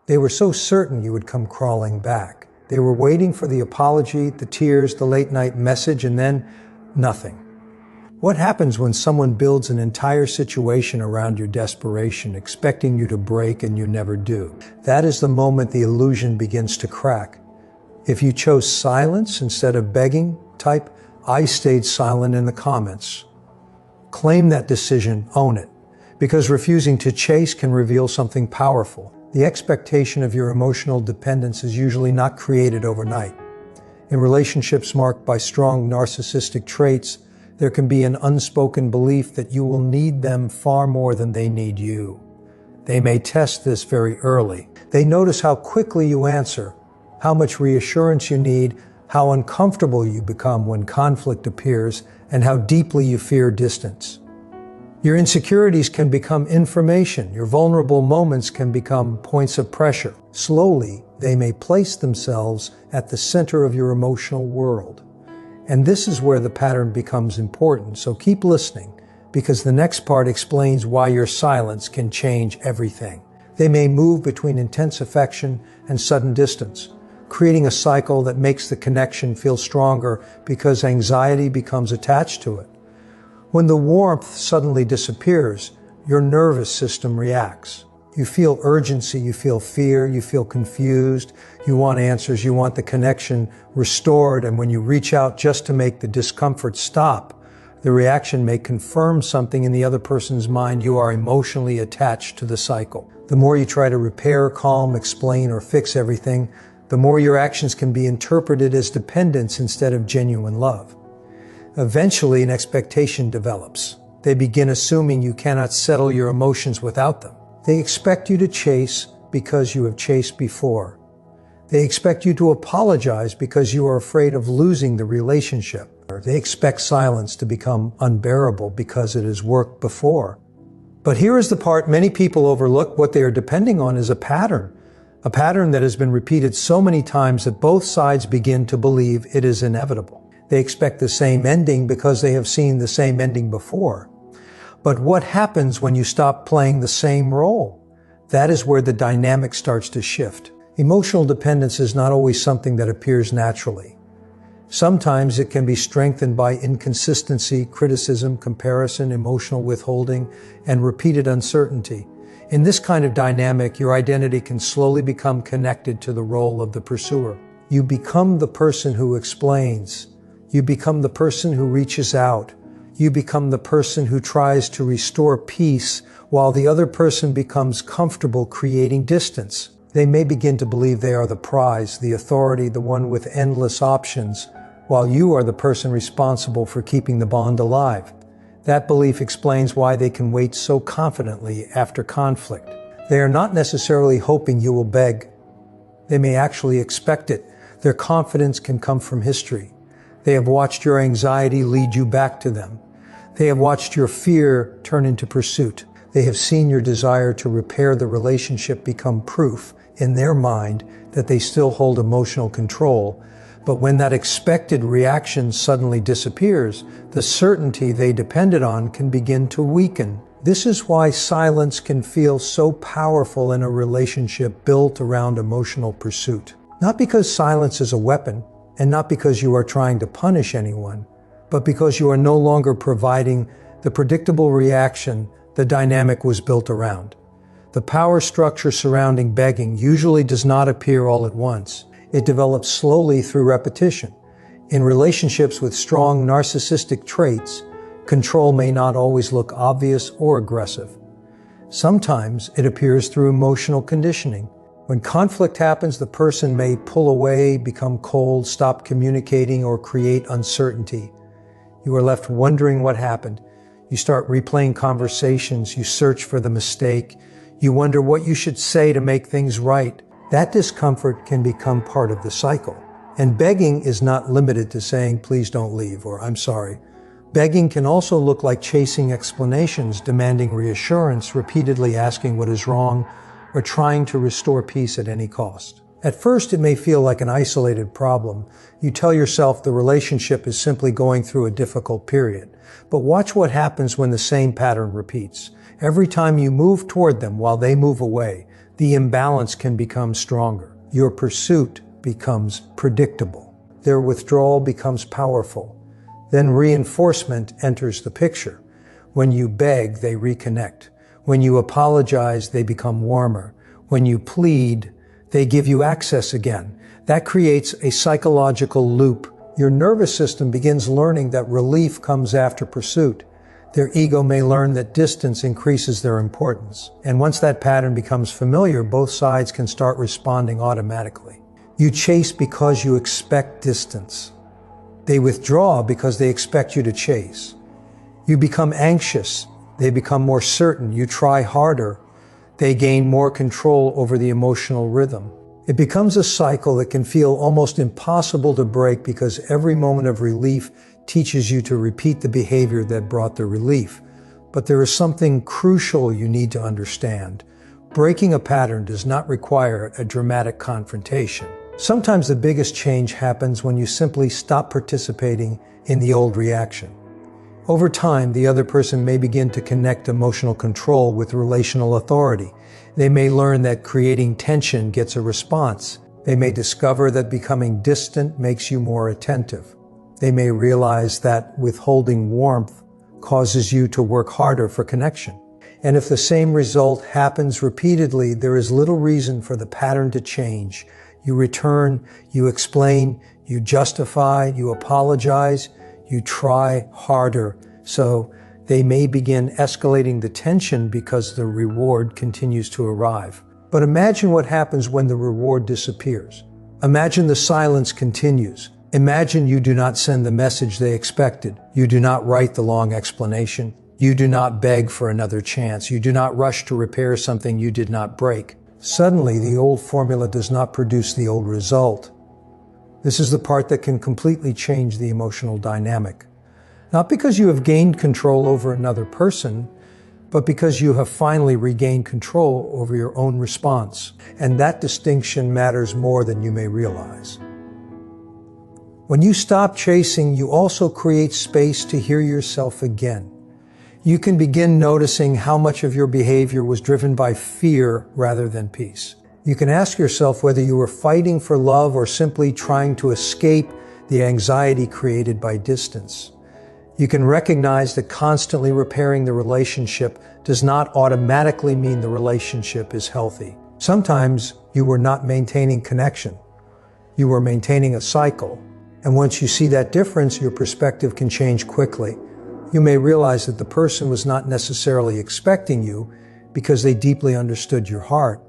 They were so certain you would come crawling back. They were waiting for the apology, the tears, the late-night message, and then nothing. What happens when someone builds an entire situation around your desperation, expecting you to break and you never do? That is the moment the illusion begins to crack. If you chose silence instead of begging, type, "I stayed silent" in the comments. Claim that decision, own it, because refusing to chase can reveal something powerful. The expectation of your emotional dependence is usually not created overnight. In relationships marked by strong narcissistic traits, there can be an unspoken belief that you will need them far more than they need you. They may test this very early. They notice how quickly you answer, how much reassurance you need, how uncomfortable you become when conflict appears, and how deeply you fear distance. Your insecurities can become information. Your vulnerable moments can become points of pressure. Slowly, they may place themselves at the center of your emotional world. And this is where the pattern becomes important, so keep listening, because the next part explains why your silence can change everything. They may move between intense affection and sudden distance, creating a cycle that makes the connection feel stronger because anxiety becomes attached to it. When the warmth suddenly disappears, your nervous system reacts. You feel urgency, you feel fear, you feel confused, you want answers, you want the connection restored, and when you reach out just to make the discomfort stop, the reaction may confirm something in the other person's mind. You are emotionally attached to the cycle. The more you try to repair, calm, explain, or fix everything, the more your actions can be interpreted as dependence instead of genuine love. Eventually, an expectation develops. They begin assuming you cannot settle your emotions without them. They expect you to chase because you have chased before. They expect you to apologize because you are afraid of losing the relationship. They expect silence to become unbearable because it has worked before. But here is the part many people overlook. What they are depending on is a pattern that has been repeated so many times that both sides begin to believe it is inevitable. They expect the same ending because they have seen the same ending before. But what happens when you stop playing the same role? That is where the dynamic starts to shift. Emotional dependence is not always something that appears naturally. Sometimes it can be strengthened by inconsistency, criticism, comparison, emotional withholding, and repeated uncertainty. In this kind of dynamic, your identity can slowly become connected to the role of the pursuer. You become the person who explains. You become the person who reaches out. You become the person who tries to restore peace while the other person becomes comfortable creating distance. They may begin to believe they are the prize, the authority, the one with endless options, while you are the person responsible for keeping the bond alive. That belief explains why they can wait so confidently after conflict. They are not necessarily hoping you will beg. They may actually expect it. Their confidence can come from history. They have watched your anxiety lead you back to them. They have watched your fear turn into pursuit. They have seen your desire to repair the relationship become proof in their mind that they still hold emotional control. But when that expected reaction suddenly disappears, the certainty they depended on can begin to weaken. This is why silence can feel so powerful in a relationship built around emotional pursuit. Not because silence is a weapon, and not because you are trying to punish anyone, but because you are no longer providing the predictable reaction the dynamic was built around. The power structure surrounding begging usually does not appear all at once. It develops slowly through repetition. In relationships with strong narcissistic traits, control may not always look obvious or aggressive. Sometimes it appears through emotional conditioning. When conflict happens, the person may pull away, become cold, stop communicating, or create uncertainty. You are left wondering what happened. You start replaying conversations. You search for the mistake. You wonder what you should say to make things right. That discomfort can become part of the cycle. And begging is not limited to saying, "Please don't leave," or "I'm sorry." Begging can also look like chasing explanations, demanding reassurance, repeatedly asking what is wrong, or trying to restore peace at any cost. At first, it may feel like an isolated problem. You tell yourself the relationship is simply going through a difficult period. But watch what happens when the same pattern repeats. Every time you move toward them while they move away, the imbalance can become stronger. Your pursuit becomes predictable. Their withdrawal becomes powerful. Then reinforcement enters the picture. When you beg, they reconnect. When you apologize, they become warmer. When you plead, they give you access again. That creates a psychological loop. Your nervous system begins learning that relief comes after pursuit. Their ego may learn that distance increases their importance. And once that pattern becomes familiar, both sides can start responding automatically. You chase because you expect distance. They withdraw because they expect you to chase. You become anxious. They become more certain. You try harder. They gain more control over the emotional rhythm. It becomes a cycle that can feel almost impossible to break because every moment of relief teaches you to repeat the behavior that brought the relief. But there is something crucial you need to understand. Breaking a pattern does not require a dramatic confrontation. Sometimes the biggest change happens when you simply stop participating in the old reaction. Over time, the other person may begin to connect emotional control with relational authority. They may learn that creating tension gets a response. They may discover that becoming distant makes you more attentive. They may realize that withholding warmth causes you to work harder for connection. And if the same result happens repeatedly, there is little reason for the pattern to change. You return, you explain, you justify, you apologize, you try harder. So they may begin escalating the tension because the reward continues to arrive. But imagine what happens when the reward disappears. Imagine the silence continues. Imagine you do not send the message they expected. You do not write the long explanation. You do not beg for another chance. You do not rush to repair something you did not break. Suddenly, the old formula does not produce the old result. This is the part that can completely change the emotional dynamic. Not because you have gained control over another person, but because you have finally regained control over your own response. And that distinction matters more than you may realize. When you stop chasing, you also create space to hear yourself again. You can begin noticing how much of your behavior was driven by fear rather than peace. You can ask yourself whether you were fighting for love or simply trying to escape the anxiety created by distance. You can recognize that constantly repairing the relationship does not automatically mean the relationship is healthy. Sometimes you were not maintaining connection. You were maintaining a cycle. And once you see that difference, your perspective can change quickly. You may realize that the person was not necessarily expecting you because they deeply understood your heart.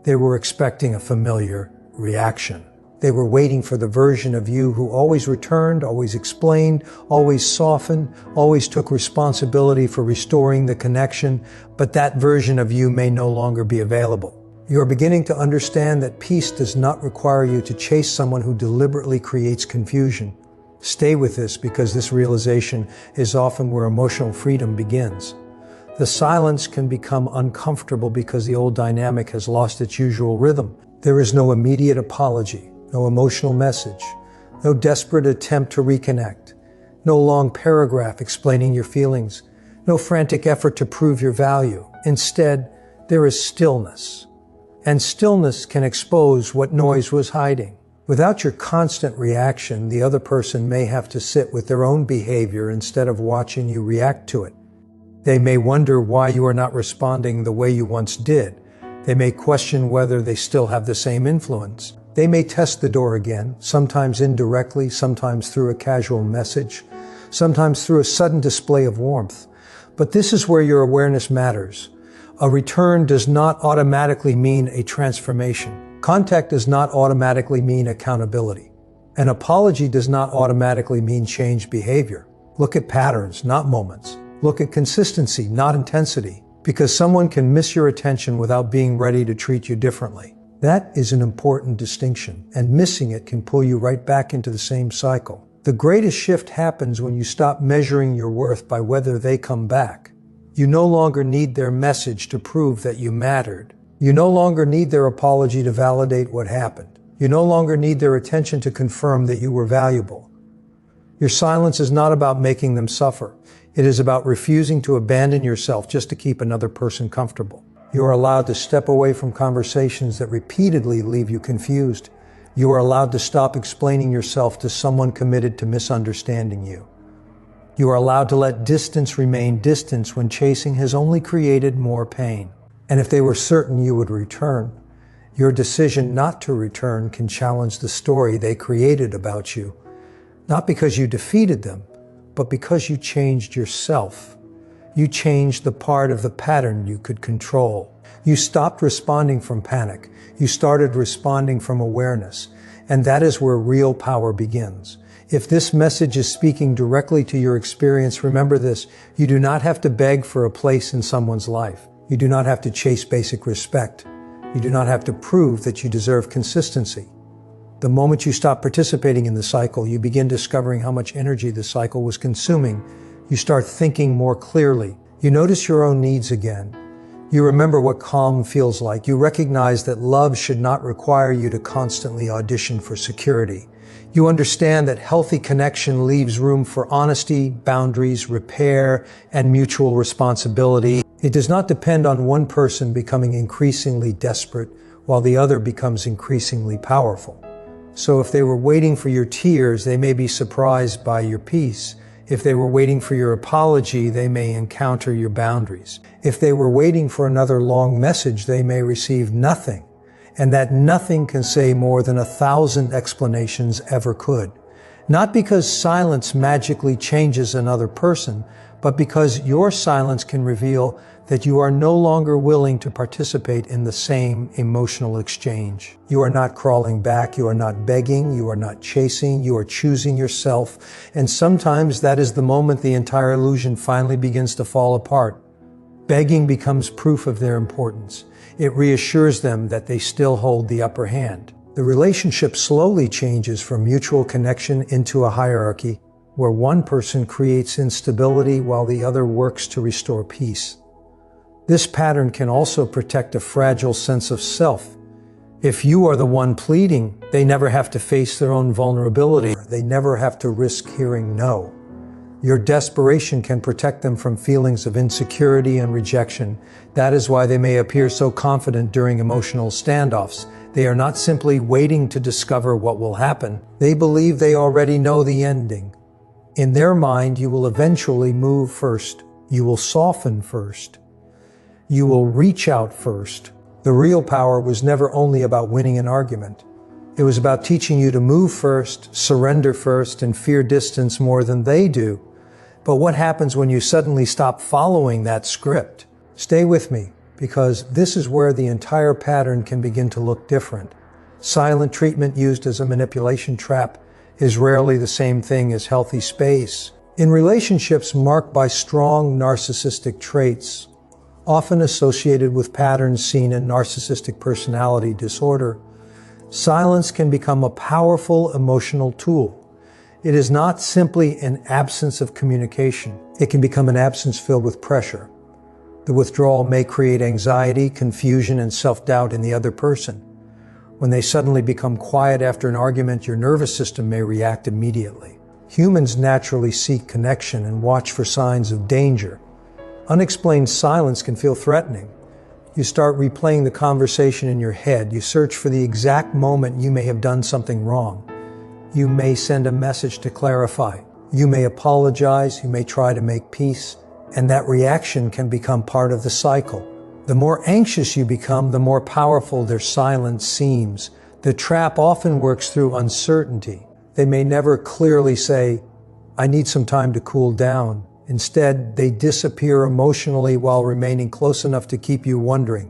They were expecting a familiar reaction. They were waiting for the version of you who always returned, always explained, always softened, always took responsibility for restoring the connection, but that version of you may no longer be available. You are beginning to understand that peace does not require you to chase someone who deliberately creates confusion. Stay with this because this realization is often where emotional freedom begins. The silence can become uncomfortable because the old dynamic has lost its usual rhythm. There is no immediate apology, no emotional message, no desperate attempt to reconnect, no long paragraph explaining your feelings, no frantic effort to prove your value. Instead, there is stillness. And stillness can expose what noise was hiding. Without your constant reaction, the other person may have to sit with their own behavior instead of watching you react to it. They may wonder why you are not responding the way you once did. They may question whether they still have the same influence. They may test the door again, sometimes indirectly, sometimes through a casual message, sometimes through a sudden display of warmth. But this is where your awareness matters. A return does not automatically mean a transformation. Contact does not automatically mean accountability. An apology does not automatically mean changed behavior. Look at patterns, not moments. Look at consistency, not intensity. Because someone can miss your attention without being ready to treat you differently. That is an important distinction, and missing it can pull you right back into the same cycle. The greatest shift happens when you stop measuring your worth by whether they come back. You no longer need their message to prove that you mattered. You no longer need their apology to validate what happened. You no longer need their attention to confirm that you were valuable. Your silence is not about making them suffer. It is about refusing to abandon yourself just to keep another person comfortable. You are allowed to step away from conversations that repeatedly leave you confused. You are allowed to stop explaining yourself to someone committed to misunderstanding you. You are allowed to let distance remain distance when chasing has only created more pain. And if they were certain you would return, your decision not to return can challenge the story they created about you. Not because you defeated them, but because you changed yourself. You changed the part of the pattern you could control. You stopped responding from panic. You started responding from awareness. And that is where real power begins. If this message is speaking directly to your experience, remember this: you do not have to beg for a place in someone's life. You do not have to chase basic respect. You do not have to prove that you deserve consistency. The moment you stop participating in the cycle, you begin discovering how much energy the cycle was consuming. You start thinking more clearly. You notice your own needs again. You remember what calm feels like. You recognize that love should not require you to constantly audition for security. You understand that healthy connection leaves room for honesty, boundaries, repair, and mutual responsibility. It does not depend on one person becoming increasingly desperate while the other becomes increasingly powerful. So if they were waiting for your tears, they may be surprised by your peace. If they were waiting for your apology, they may encounter your boundaries. If they were waiting for another long message, they may receive nothing. And that nothing can say more than 1,000 explanations ever could. Not because silence magically changes another person, but because your silence can reveal that you are no longer willing to participate in the same emotional exchange. You are not crawling back, you are not begging, you are not chasing, you are choosing yourself. And sometimes that is the moment the entire illusion finally begins to fall apart. Begging becomes proof of their importance. It reassures them that they still hold the upper hand. The relationship slowly changes from mutual connection into a hierarchy, where one person creates instability while the other works to restore peace. This pattern can also protect a fragile sense of self. If you are the one pleading, they never have to face their own vulnerability. They never have to risk hearing no. Your desperation can protect them from feelings of insecurity and rejection. That is why they may appear so confident during emotional standoffs. They are not simply waiting to discover what will happen. They believe they already know the ending. In their mind, you will eventually move first. You will soften first. You will reach out first. The real power was never only about winning an argument. It was about teaching you to move first, surrender first, and fear distance more than they do. But what happens when you suddenly stop following that script? Stay with me, because this is where the entire pattern can begin to look different. Silent treatment used as a manipulation trap is rarely the same thing as healthy space. In relationships marked by strong narcissistic traits, often associated with patterns seen in narcissistic personality disorder, silence can become a powerful emotional tool. It is not simply an absence of communication. It can become an absence filled with pressure. The withdrawal may create anxiety, confusion, and self-doubt in the other person. When they suddenly become quiet after an argument, your nervous system may react immediately. Humans naturally seek connection and watch for signs of danger. Unexplained silence can feel threatening. You start replaying the conversation in your head. You search for the exact moment you may have done something wrong. You may send a message to clarify. You may apologize. You may try to make peace. And that reaction can become part of the cycle. The more anxious you become, the more powerful their silence seems. The trap often works through uncertainty. They may never clearly say, "I need some time to cool down." Instead, they disappear emotionally while remaining close enough to keep you wondering.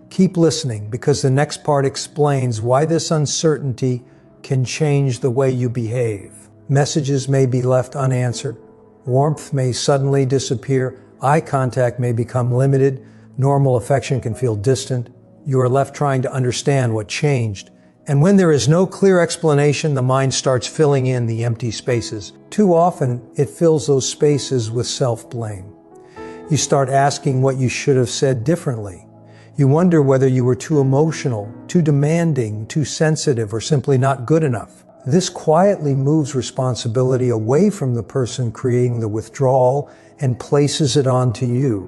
Keep listening, because the next part explains why this uncertainty can change the way you behave. Messages may be left unanswered. Warmth may suddenly disappear. Eye contact may become limited. Normal affection can feel distant. You are left trying to understand what changed. And when there is no clear explanation, the mind starts filling in the empty spaces. Too often, it fills those spaces with self-blame. You start asking what you should have said differently. You wonder whether you were too emotional, too demanding, too sensitive, or simply not good enough. This quietly moves responsibility away from the person creating the withdrawal and places it onto you.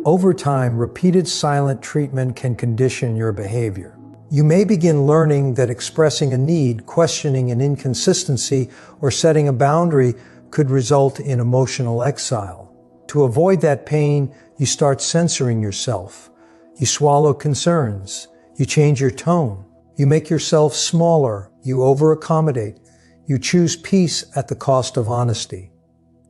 Over time, repeated silent treatment can condition your behavior. You may begin learning that expressing a need, questioning an inconsistency, or setting a boundary could result in emotional exile. To avoid that pain, you start censoring yourself. You swallow concerns. You change your tone. You make yourself smaller. You over-accommodate. You choose peace at the cost of honesty.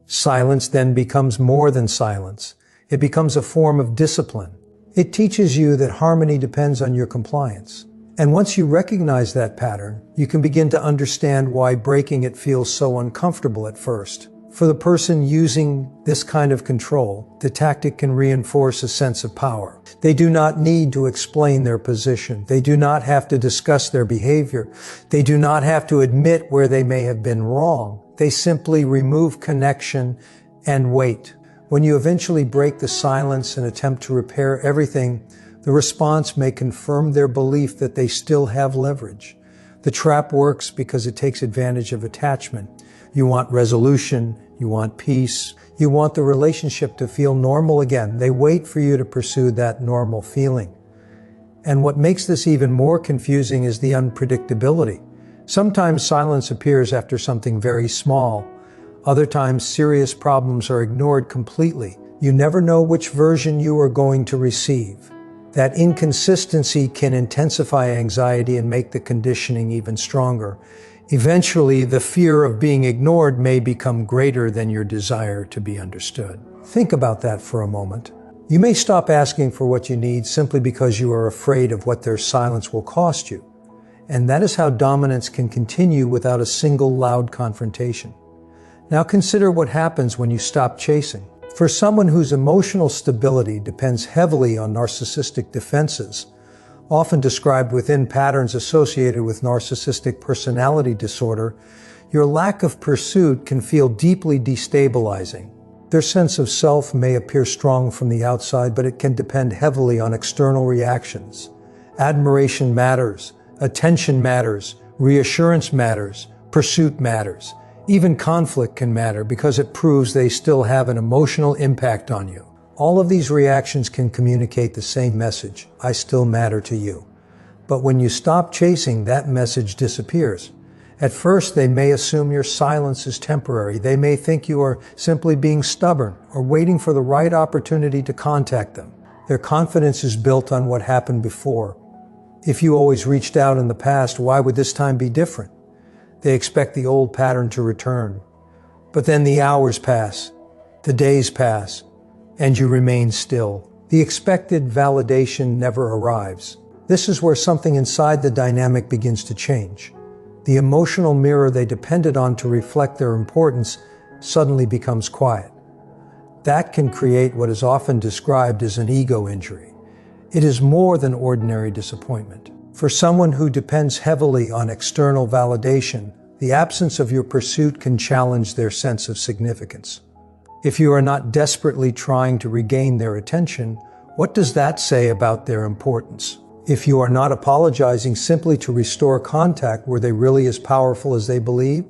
Silence then becomes more than silence. It becomes a form of discipline. It teaches you that harmony depends on your compliance. And once you recognize that pattern, you can begin to understand why breaking it feels so uncomfortable at first. For the person using this kind of control, the tactic can reinforce a sense of power. They do not need to explain their position. They do not have to discuss their behavior. They do not have to admit where they may have been wrong. They simply remove connection and wait. When you eventually break the silence and attempt to repair everything, the response may confirm their belief that they still have leverage. The trap works because it takes advantage of attachment. You want resolution, you want peace, you want the relationship to feel normal again. They wait for you to pursue that normal feeling. And what makes this even more confusing is the unpredictability. Sometimes silence appears after something very small. Other times, serious problems are ignored completely. You never know which version you are going to receive. That inconsistency can intensify anxiety and make the conditioning even stronger. Eventually, the fear of being ignored may become greater than your desire to be understood. Think about that for a moment. You may stop asking for what you need simply because you are afraid of what their silence will cost you. And that is how dominance can continue without a single loud confrontation. Now consider what happens when you stop chasing. For someone whose emotional stability depends heavily on narcissistic defenses, often described within patterns associated with narcissistic personality disorder, your lack of pursuit can feel deeply destabilizing. Their sense of self may appear strong from the outside, but it can depend heavily on external reactions. Admiration matters, attention matters, reassurance matters, pursuit matters. Even conflict can matter because it proves they still have an emotional impact on you. All of these reactions can communicate the same message: I still matter to you. But when you stop chasing, that message disappears. At first, they may assume your silence is temporary. They may think you are simply being stubborn or waiting for the right opportunity to contact them. Their confidence is built on what happened before. If you always reached out in the past, why would this time be different? They expect the old pattern to return. But then the hours pass, the days pass, and you remain still. The expected validation never arrives. This is where something inside the dynamic begins to change. The emotional mirror they depended on to reflect their importance suddenly becomes quiet. That can create what is often described as an ego injury. It is more than ordinary disappointment. For someone who depends heavily on external validation, the absence of your pursuit can challenge their sense of significance. If you are not desperately trying to regain their attention, what does that say about their importance? If you are not apologizing simply to restore contact, were they really as powerful as they believe?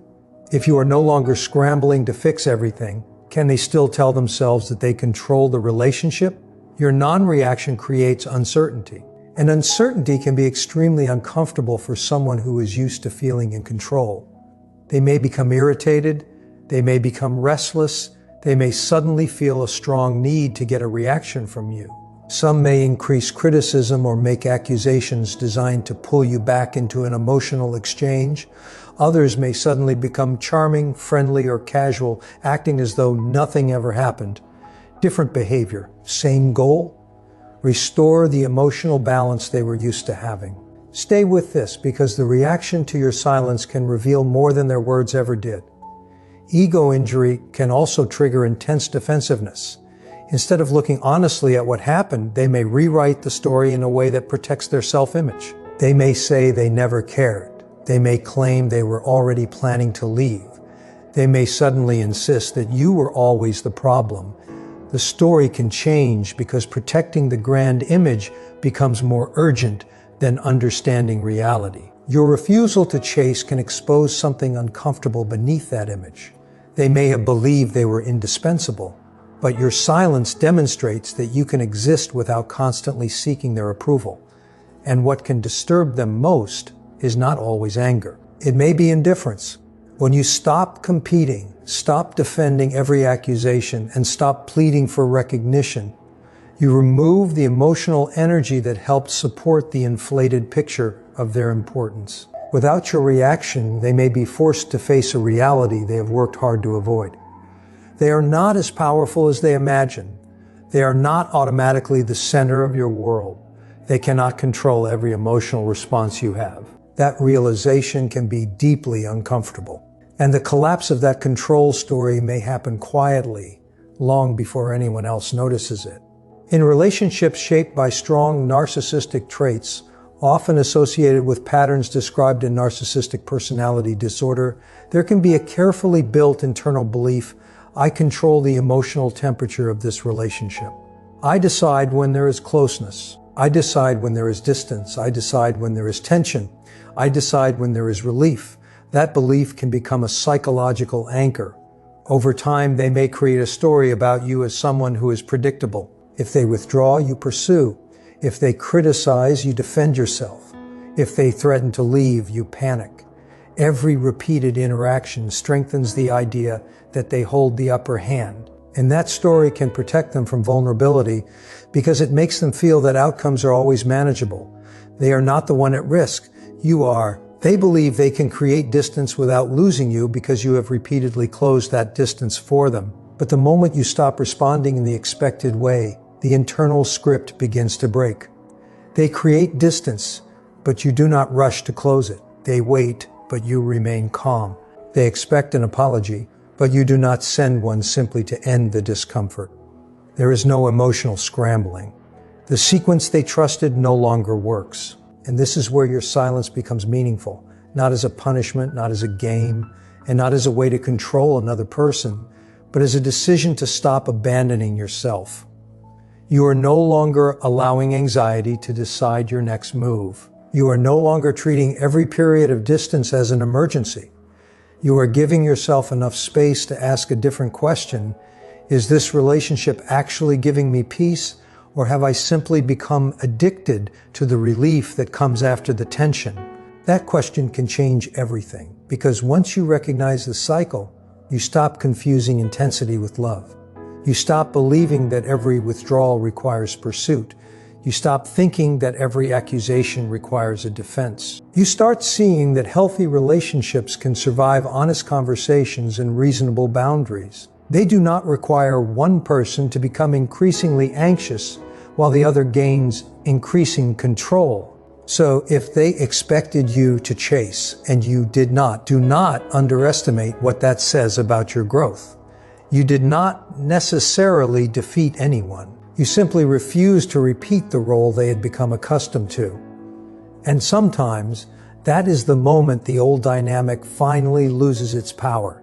If you are no longer scrambling to fix everything, can they still tell themselves that they control the relationship? Your non-reaction creates uncertainty. And uncertainty can be extremely uncomfortable for someone who is used to feeling in control. They may become irritated, they may become restless, they may suddenly feel a strong need to get a reaction from you. Some may increase criticism or make accusations designed to pull you back into an emotional exchange. Others may suddenly become charming, friendly, or casual, acting as though nothing ever happened. Different behavior, same goal. Restore the emotional balance they were used to having. Stay with this because the reaction to your silence can reveal more than their words ever did. Ego injury can also trigger intense defensiveness. Instead of looking honestly at what happened, they may rewrite the story in a way that protects their self-image. They may say they never cared. They may claim they were already planning to leave. They may suddenly insist that you were always the problem. The story can change because protecting the grand image becomes more urgent than understanding reality. Your refusal to chase can expose something uncomfortable beneath that image. They may have believed they were indispensable, but your silence demonstrates that you can exist without constantly seeking their approval. And what can disturb them most is not always anger. It may be indifference. When you stop competing, stop defending every accusation, and stop pleading for recognition, you remove the emotional energy that helped support the inflated picture of their importance. Without your reaction, they may be forced to face a reality they have worked hard to avoid. They are not as powerful as they imagine. They are not automatically the center of your world. They cannot control every emotional response you have. That realization can be deeply uncomfortable. And the collapse of that control story may happen quietly, long before anyone else notices it. In relationships shaped by strong narcissistic traits, often associated with patterns described in narcissistic personality disorder, there can be a carefully built internal belief, I control the emotional temperature of this relationship. I decide when there is closeness. I decide when there is distance. I decide when there is tension. I decide when there is relief. That belief can become a psychological anchor. Over time, they may create a story about you as someone who is predictable. If they withdraw, you pursue. If they criticize, you defend yourself. If they threaten to leave, you panic. Every repeated interaction strengthens the idea that they hold the upper hand. And that story can protect them from vulnerability because it makes them feel that outcomes are always manageable. They are not the one at risk. You are. They believe they can create distance without losing you because you have repeatedly closed that distance for them. But the moment you stop responding in the expected way, the internal script begins to break. They create distance, but you do not rush to close it. They wait, but you remain calm. They expect an apology, but you do not send one simply to end the discomfort. There is no emotional scrambling. The sequence they trusted no longer works. And this is where your silence becomes meaningful, not as a punishment, not as a game, and not as a way to control another person, but as a decision to stop abandoning yourself. You are no longer allowing anxiety to decide your next move. You are no longer treating every period of distance as an emergency. You are giving yourself enough space to ask a different question. Is this relationship actually giving me peace? Or have I simply become addicted to the relief that comes after the tension? That question can change everything, because once you recognize the cycle, you stop confusing intensity with love. You stop believing that every withdrawal requires pursuit. You stop thinking that every accusation requires a defense. You start seeing that healthy relationships can survive honest conversations and reasonable boundaries. They do not require one person to become increasingly anxious while the other gains increasing control. So if they expected you to chase and you did not, do not underestimate what that says about your growth. You did not necessarily defeat anyone. You simply refused to repeat the role they had become accustomed to. And sometimes that is the moment the old dynamic finally loses its power.